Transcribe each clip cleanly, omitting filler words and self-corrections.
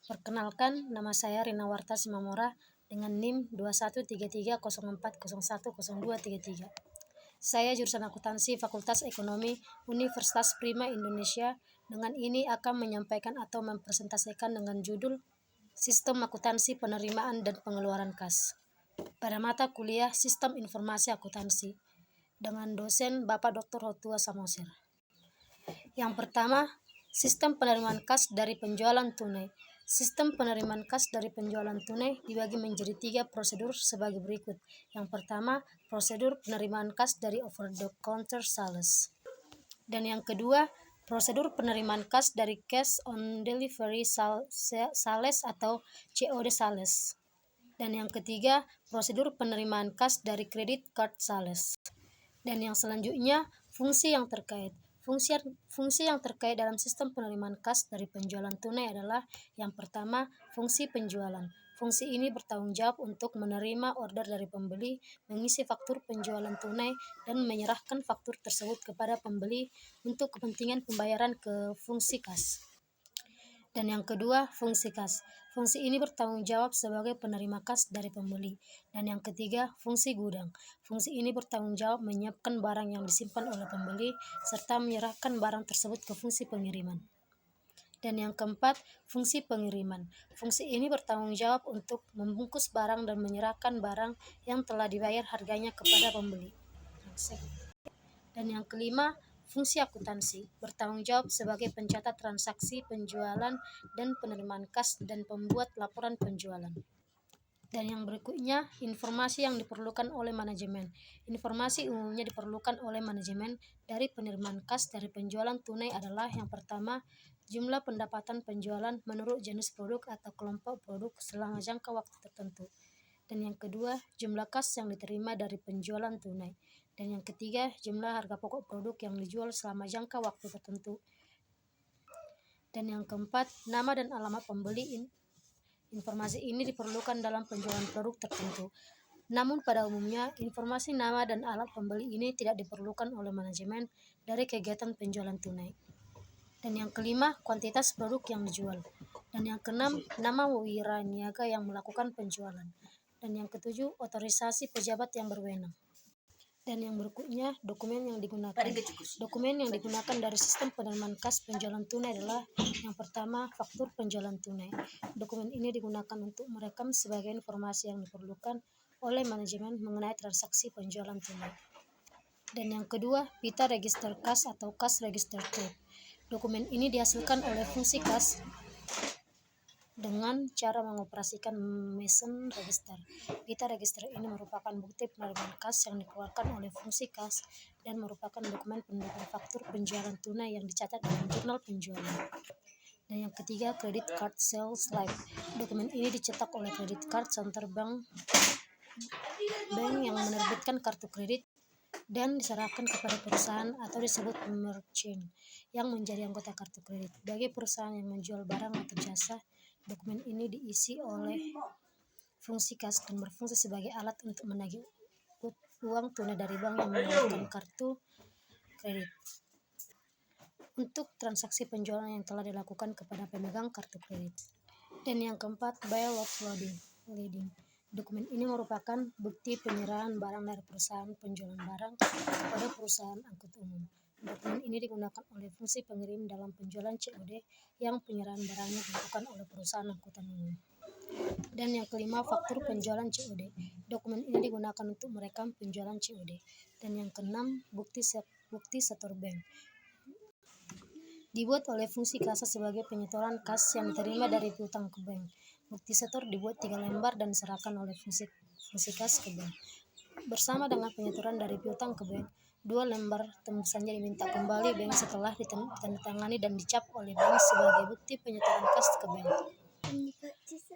Perkenalkan, nama saya Rina Warta Simamora dengan NIM 213304010233. Saya jurusan akuntansi Fakultas Ekonomi Universitas Prima Indonesia. Dengan ini akan menyampaikan atau mempresentasikan dengan judul Sistem Akuntansi Penerimaan dan Pengeluaran Kas pada mata kuliah Sistem Informasi Akuntansi dengan dosen Bapak Dr. Hotua Samosir. Yang pertama, sistem penerimaan kas dari penjualan tunai. Sistem penerimaan kas dari penjualan tunai dibagi menjadi 3 prosedur sebagai berikut. Yang pertama, prosedur penerimaan kas dari over-the-counter sales. Dan yang kedua, prosedur penerimaan kas dari cash on delivery sales atau COD sales. Dan yang ketiga, prosedur penerimaan kas dari credit card sales. Dan yang selanjutnya, fungsi yang terkait. Fungsi yang terkait dalam sistem penerimaan kas dari penjualan tunai adalah yang pertama, fungsi penjualan. Fungsi ini bertanggung jawab untuk menerima order dari pembeli, mengisi faktur penjualan tunai, dan menyerahkan faktur tersebut kepada pembeli untuk kepentingan pembayaran ke fungsi kas. Dan yang kedua, fungsi kas. Fungsi ini bertanggung jawab sebagai penerima kas dari pembeli. Dan yang ketiga, fungsi gudang. Fungsi ini bertanggung jawab menyiapkan barang yang disimpan oleh pembeli serta menyerahkan barang tersebut ke fungsi pengiriman. Dan yang keempat, fungsi pengiriman. Fungsi ini bertanggung jawab untuk membungkus barang dan menyerahkan barang yang telah dibayar harganya kepada pembeli. Dan yang kelima, fungsi akuntansi, bertanggung jawab sebagai pencatat transaksi penjualan dan penerimaan kas dan pembuat laporan penjualan. Dan yang berikutnya, informasi yang diperlukan oleh manajemen. Informasi umumnya diperlukan oleh manajemen dari penerimaan kas dari penjualan tunai adalah yang pertama, jumlah pendapatan penjualan menurut jenis produk atau kelompok produk selama jangka waktu tertentu. Dan yang kedua, jumlah kas yang diterima dari penjualan tunai. Dan yang ketiga, jumlah harga pokok produk yang dijual selama jangka waktu tertentu. Dan yang keempat, nama dan alamat pembeli. Informasi ini diperlukan dalam penjualan produk tertentu. Namun pada umumnya, informasi nama dan alamat pembeli ini tidak diperlukan oleh manajemen dari kegiatan penjualan tunai. Dan yang kelima, kuantitas produk yang dijual. Dan yang keenam, nama wiraniaga yang melakukan penjualan. Dan yang ketujuh, otorisasi pejabat yang berwenang. Dan yang berikutnya, dokumen yang digunakan. Dokumen yang digunakan dari sistem penerimaan kas penjualan tunai adalah yang pertama, faktur penjualan tunai. Dokumen ini digunakan untuk merekam sebagai informasi yang diperlukan oleh manajemen mengenai transaksi penjualan tunai. Dan yang kedua, pita register kas atau kas register type. Dokumen ini dihasilkan oleh fungsi kas dengan cara mengoperasikan mesin register. Pita register ini merupakan bukti penerimaan kas yang dikeluarkan oleh fungsi kas dan merupakan dokumen pendukung faktur penjualan tunai yang dicatat dalam jurnal penjualan. Dan yang ketiga, credit card sales slip. Dokumen ini dicetak oleh credit card center bank yang menerbitkan kartu kredit dan diserahkan kepada perusahaan atau disebut merchant yang menjadi anggota kartu kredit. Bagi perusahaan yang menjual barang atau jasa, dokumen ini diisi oleh fungsi kas dan berfungsi sebagai alat untuk menagih uang tunai dari bank yang menggunakan kartu kredit untuk transaksi penjualan yang telah dilakukan kepada pemegang kartu kredit. Dan yang keempat, bill of lading. Dokumen ini merupakan bukti penyerahan barang dari perusahaan penjualan barang kepada perusahaan angkut umum. Dokumen ini digunakan oleh fungsi pengirim dalam penjualan COD yang penyerahan barangnya dilakukan oleh perusahaan angkutan umum. Dan yang kelima, faktur penjualan COD. Dokumen ini digunakan untuk merekam penjualan COD. Dan yang keenam, bukti setor bank. Dibuat oleh fungsi kasa sebagai penyetoran kas yang diterima dari piutang ke bank. Bukti setor dibuat 3 lembar dan diserahkan oleh fungsi kas ke bank. Bersama dengan penyetoran dari piutang ke bank, 2 lembar tembusannya diminta kembali bank setelah ditandatangani dan dicap oleh bank sebagai bukti penyetoran kas ke bank.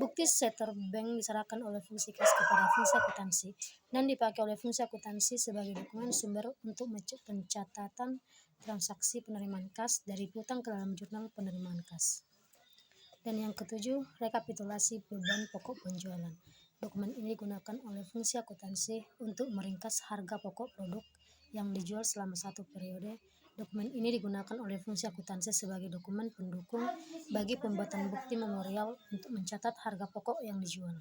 Bukti setor bank diserahkan oleh fungsi kas kepada fungsi akuntansi dan dipakai oleh fungsi akuntansi sebagai dokumen sumber untuk pencatatan transaksi penerimaan kas dari piutang ke dalam jurnal penerimaan kas. Dan yang ketujuh, rekapitulasi beban pokok penjualan. Dokumen ini digunakan oleh fungsi akuntansi untuk meringkas harga pokok produk yang dijual selama satu periode Dokumen ini digunakan oleh fungsi akuntansi sebagai dokumen pendukung bagi pembuatan bukti memorial untuk mencatat harga pokok yang dijual.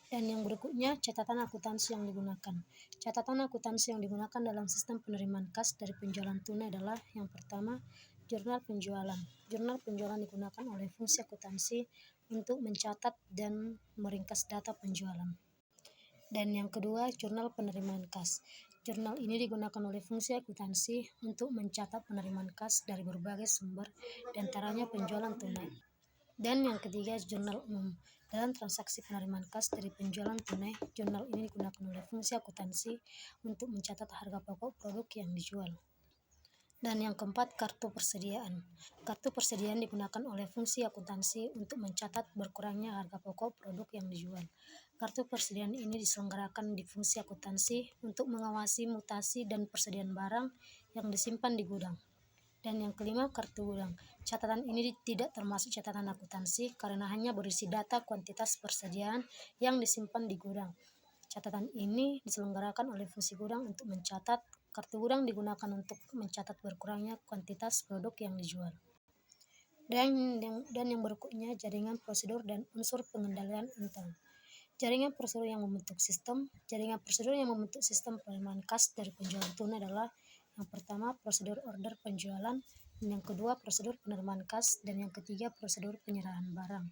Dan yang berikutnya, catatan akuntansi yang digunakan. Catatan akuntansi yang digunakan dalam sistem penerimaan kas dari penjualan tunai adalah yang pertama, jurnal penjualan. Jurnal penjualan digunakan oleh fungsi akuntansi untuk mencatat dan meringkas data penjualan. Dan yang kedua, jurnal penerimaan kas. Jurnal ini digunakan oleh fungsi akuntansi untuk mencatat penerimaan kas dari berbagai sumber, diantaranya penjualan tunai. Dan yang ketiga, jurnal umum. Dalam transaksi penerimaan kas dari penjualan tunai, jurnal ini digunakan oleh fungsi akuntansi untuk mencatat harga pokok produk yang dijual. Dan yang keempat, kartu persediaan. Kartu persediaan digunakan oleh fungsi akuntansi untuk mencatat berkurangnya harga pokok produk yang dijual. Kartu persediaan ini diselenggarakan di fungsi akuntansi untuk mengawasi mutasi dan persediaan barang yang disimpan di gudang. Dan yang kelima, kartu gudang. Catatan ini tidak termasuk catatan akuntansi karena hanya berisi data kuantitas persediaan yang disimpan di gudang. Catatan ini diselenggarakan oleh fungsi gudang untuk mencatat. Kartu gudang digunakan untuk mencatat berkurangnya kuantitas produk yang dijual. Dan yang berikutnya, jaringan prosedur dan unsur pengendalian intern. Jaringan prosedur yang membentuk sistem. Jaringan prosedur yang membentuk sistem penerimaan kas dari penjualan tunai adalah yang pertama, prosedur order penjualan, yang kedua, prosedur penerimaan kas, dan yang ketiga, prosedur penyerahan barang.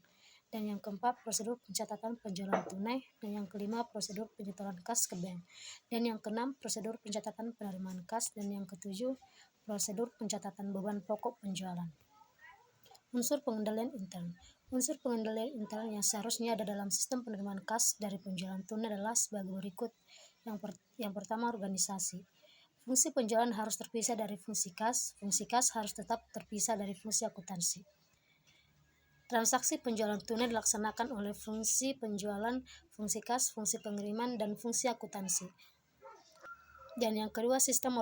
Dan yang keempat, prosedur pencatatan penjualan tunai, dan yang kelima, prosedur penyetoran kas ke bank. Dan yang keenam, prosedur pencatatan penerimaan kas, dan yang ketujuh, prosedur pencatatan beban pokok penjualan. Unsur pengendalian intern. Unsur pengendalian intern yang seharusnya ada dalam sistem penerimaan kas dari penjualan tunai adalah sebagai berikut. Yang pertama, organisasi. Fungsi penjualan harus terpisah dari fungsi kas. Fungsi kas harus tetap terpisah dari fungsi akuntansi. Transaksi penjualan tunai dilaksanakan oleh fungsi penjualan, fungsi kas, fungsi pengiriman, dan fungsi akuntansi. Dan yang kedua, sistem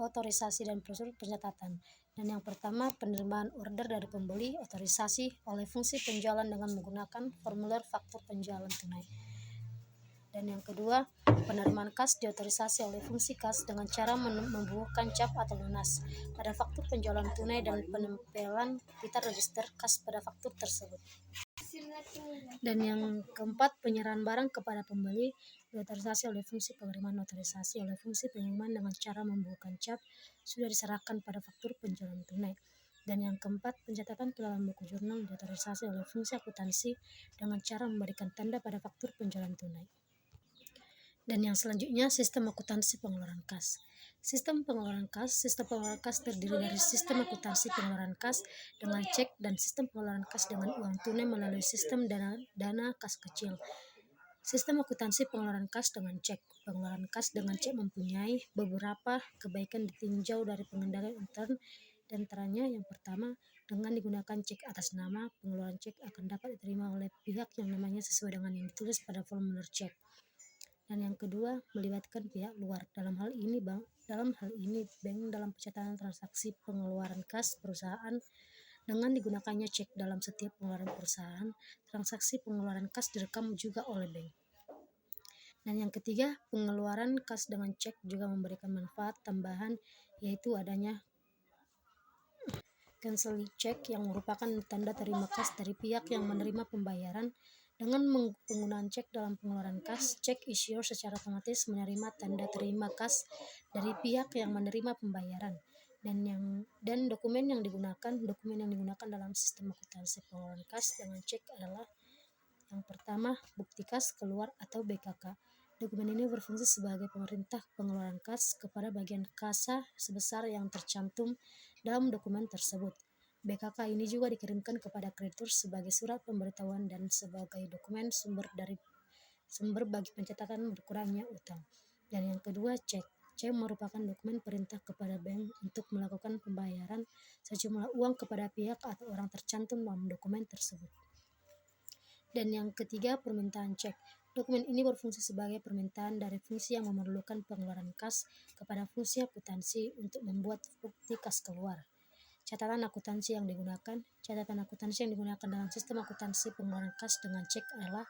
otorisasi dan prosedur pencatatan. Dan yang pertama, penerimaan order dari pembeli otorisasi oleh fungsi penjualan dengan menggunakan formulir faktur penjualan tunai. Dan yang kedua, penerimaan kas diotorisasi oleh fungsi kas dengan cara membubuhkan cap atau lunas pada faktur penjualan tunai dan penempelan pita register kas pada faktur tersebut. Dan yang keempat, penyerahan barang kepada pembeli diotorisasi oleh fungsi pengiriman otorisasi oleh fungsi pengiriman dengan cara membubuhkan cap sudah diserahkan pada faktur penjualan tunai. Dan yang keempat, pencatatan dalam buku jurnal diotorisasi oleh fungsi akuntansi dengan cara memberikan tanda pada faktur penjualan tunai. Dan yang selanjutnya, sistem akuntansi pengeluaran kas. Sistem pengeluaran kas terdiri dari sistem akuntansi pengeluaran kas dengan cek dan sistem pengeluaran kas dengan uang tunai melalui sistem dana kas kecil. Sistem akuntansi pengeluaran kas dengan cek. Pengeluaran kas dengan cek mempunyai beberapa kebaikan ditinjau dari pengendalian intern, dan antaranya yang pertama, dengan digunakan cek atas nama, pengeluaran cek akan dapat diterima oleh pihak yang namanya sesuai dengan yang ditulis pada formulir cek. Dan yang kedua, melibatkan pihak luar. Dalam hal ini bank dalam pencatatan transaksi pengeluaran kas perusahaan dengan digunakannya cek dalam setiap pengeluaran perusahaan. Transaksi pengeluaran kas direkam juga oleh bank. Dan yang ketiga, pengeluaran kas dengan cek juga memberikan manfaat tambahan, yaitu adanya cancel check yang merupakan tanda terima kas dari pihak yang menerima pembayaran. Dengan penggunaan cek dalam pengeluaran kas, cek issuer secara otomatis menerima tanda terima kas dari pihak yang menerima pembayaran. Dan dokumen yang digunakan dalam sistem akuntansi pengeluaran kas dengan cek adalah yang pertama, bukti kas keluar atau BKK. Dokumen ini berfungsi sebagai pemerintah pengeluaran kas kepada bagian kasa sebesar yang tercantum dalam dokumen tersebut. BKK ini juga dikirimkan kepada kreditur sebagai surat pemberitahuan dan sebagai dokumen sumber bagi pencatatan berkurangnya utang. Dan yang kedua, cek. Cek merupakan dokumen perintah kepada bank untuk melakukan pembayaran sejumlah uang kepada pihak atau orang tercantum dalam dokumen tersebut. Dan yang ketiga, permintaan cek. Dokumen ini berfungsi sebagai permintaan dari fungsi yang memerlukan pengeluaran kas kepada fungsi akuntansi untuk membuat bukti kas keluar. Catatan akuntansi yang digunakan dalam sistem akuntansi pengeluaran kas dengan cek adalah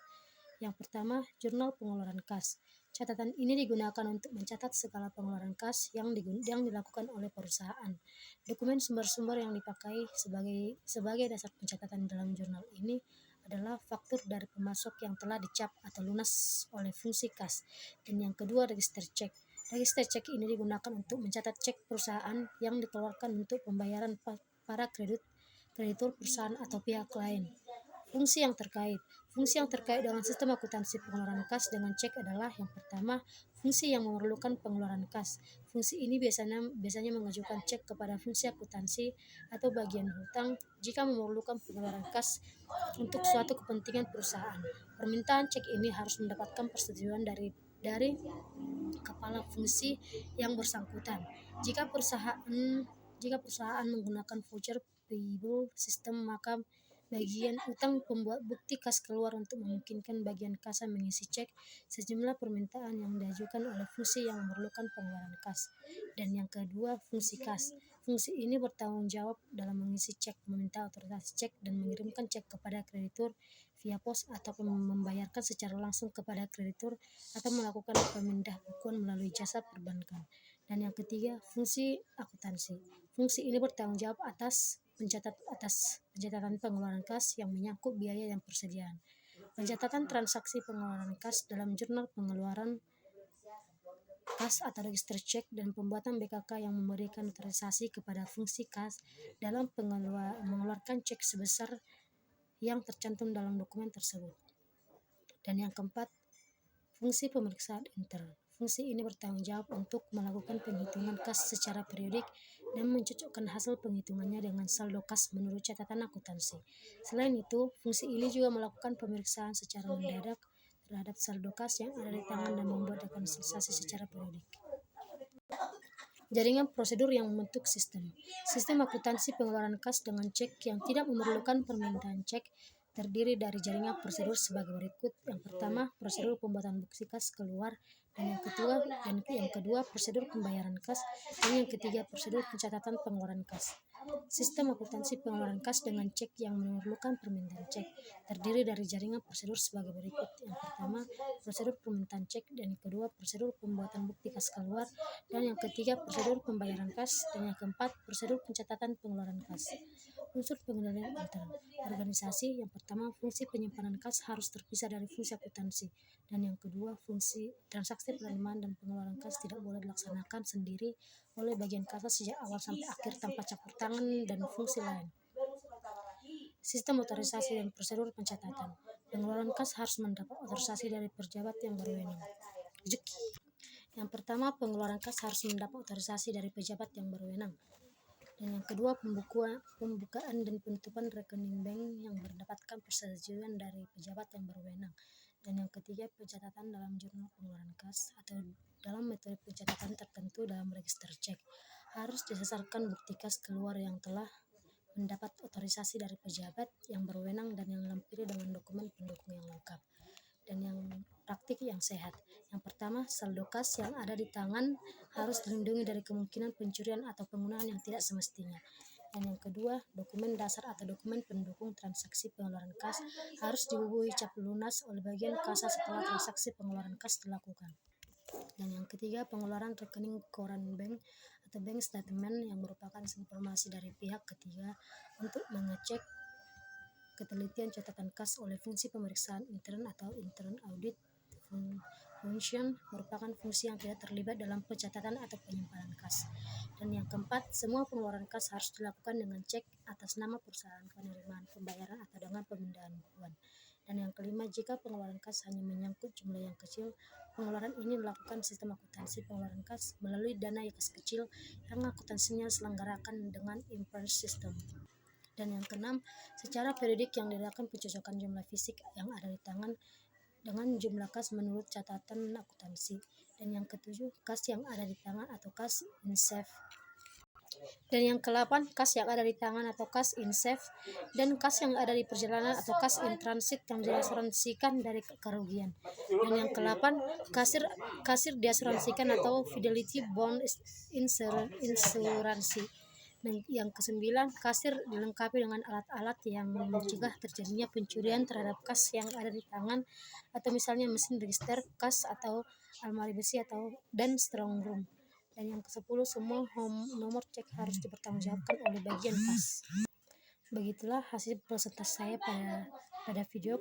yang pertama, jurnal pengeluaran kas. Catatan ini digunakan untuk mencatat segala pengeluaran kas yang dilakukan oleh perusahaan. Dokumen sumber-sumber yang dipakai sebagai dasar pencatatan dalam jurnal ini adalah faktur dari pemasok yang telah dicap atau lunas oleh fungsi kas. Dan yang kedua, register cek. Register cek ini digunakan untuk mencatat cek perusahaan yang dikeluarkan untuk pembayaran para kreditur perusahaan atau pihak lain. Fungsi yang terkait dengan sistem akuntansi pengeluaran kas dengan cek adalah yang pertama, fungsi yang memerlukan pengeluaran kas. Fungsi ini biasanya mengajukan cek kepada fungsi akuntansi atau bagian hutang jika memerlukan pengeluaran kas untuk suatu kepentingan perusahaan. Permintaan cek ini harus mendapatkan persetujuan dari kepala fungsi yang bersangkutan. Jika perusahaan menggunakan voucher payable system, maka bagian utang pembuat bukti kas keluar untuk memungkinkan bagian kasa mengisi cek sejumlah permintaan yang diajukan oleh fungsi yang memerlukan pengeluaran kas. Dan yang kedua, fungsi kas. Fungsi ini bertanggung jawab dalam mengisi cek, meminta otorisasi cek, dan mengirimkan cek kepada kreditur via pos atau membayarkan secara langsung kepada kreditur atau melakukan pemindah bukuan melalui jasa perbankan. Dan yang ketiga, fungsi akuntansi. Fungsi ini bertanggung jawab atas pencatatan pengeluaran kas yang menyangkut biaya dan persediaan. Pencatatan transaksi pengeluaran kas dalam jurnal pengeluaran kas atau register cek dan pembuatan BKK yang memberikan otorisasi kepada fungsi kas dalam mengeluarkan cek sebesar yang tercantum dalam dokumen tersebut. Dan yang keempat, fungsi pemeriksaan intern. Fungsi ini bertanggung jawab untuk melakukan penghitungan kas secara periodik dan mencocokkan hasil penghitungannya dengan saldo kas menurut catatan akuntansi. Selain itu, fungsi ini juga melakukan pemeriksaan secara mendadak terhadap saldo kas yang ada di tangan dan membuat rekonsiliasi secara periodik. Jaringan prosedur yang membentuk sistem. Sistem akuntansi pengeluaran kas dengan cek yang tidak memerlukan permintaan cek terdiri dari jaringan prosedur sebagai berikut. Yang pertama, prosedur pembuatan bukti kas keluar, dan yang kedua prosedur pembayaran kas, dan yang ketiga prosedur pencatatan pengeluaran kas. Sistem akuntansi pengeluaran kas dengan cek yang memerlukan permintaan cek terdiri dari jaringan prosedur sebagai berikut. Yang pertama, prosedur permintaan cek, dan yang kedua prosedur pembuatan bukti kas keluar, dan yang ketiga prosedur pembayaran kas, dan yang keempat prosedur pencatatan pengeluaran kas. Unsur pengendalian intern organisasi. Yang pertama, fungsi penyimpanan kas harus terpisah dari fungsi akuntansi, dan yang kedua, fungsi transaksi penerimaan dan pengeluaran kas tidak boleh dilaksanakan sendiri oleh bagian kasa sejak awal sampai akhir tanpa campur tangan dan fungsi lain. Sistem otorisasi dan prosedur pencatatan. Pengeluaran kas harus mendapat otorisasi dari pejabat yang berwenang. Yang pertama, pengeluaran kas harus mendapat otorisasi dari pejabat yang berwenang. Dan yang kedua, pembukaan dan penutupan rekening bank yang mendapatkan persetujuan dari pejabat yang berwenang. Dan yang ketiga, pencatatan dalam jurnal pengeluaran kas atau dalam metode pencatatan tertentu dalam register cek. Harus disasarkan bukti kas keluar yang telah mendapat otorisasi dari pejabat yang berwenang dan yang dilampiri dengan dokumen pendukung yang lengkap. Dan yang praktik yang sehat. Yang pertama, saldo kas yang ada di tangan harus dilindungi dari kemungkinan pencurian atau penggunaan yang tidak semestinya. Dan yang kedua, dokumen dasar atau dokumen pendukung transaksi pengeluaran kas harus dibubuhi cap lunas oleh bagian kasa setelah transaksi pengeluaran kas dilakukan. Dan yang ketiga, pengeluaran rekening koran bank atau bank statement yang merupakan informasi dari pihak ketiga untuk mengecek ketelitian catatan kas oleh fungsi pemeriksaan intern atau intern audit function merupakan fungsi yang tidak terlibat dalam pencatatan atau penyimpanan kas. Dan yang keempat, semua pengeluaran kas harus dilakukan dengan cek atas nama perusahaan penerimaan pembayaran atau dengan pemindahan bukuan. Dan yang kelima, jika pengeluaran kas hanya menyangkut jumlah yang kecil, pengeluaran ini dilakukan sistem akuntansi pengeluaran kas melalui dana kas kecil yang akuntansinya diselenggarakan dengan impress system. Dan yang keenam, secara periodik yang dilakukan pencocokan jumlah fisik yang ada di tangan dengan jumlah kas menurut catatan akuntansi. Dan yang ketujuh, kas yang ada di tangan atau kas in safe. Dan yang ke-8, kas yang ada di tangan atau kas in safe, dan kas yang ada di perjalanan atau kas in transit yang diasuransikan dari kerugian. Dan yang ke-8, kasir diasuransikan atau fidelity bond insuransi. Dan yang kesembilan, kasir dilengkapi dengan alat-alat yang mencegah terjadinya pencurian terhadap kas yang ada di tangan, atau misalnya mesin register kas atau almari besi dan strong room. Dan yang ke-10, semua nomor cek harus dipertanggungjawabkan oleh bagian kas. Begitulah hasil presentasi saya pada video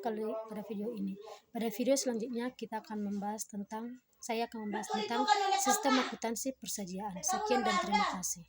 ini. Pada video selanjutnya saya akan membahas tentang sistem akuntansi persediaan. Sekian dan terima kasih.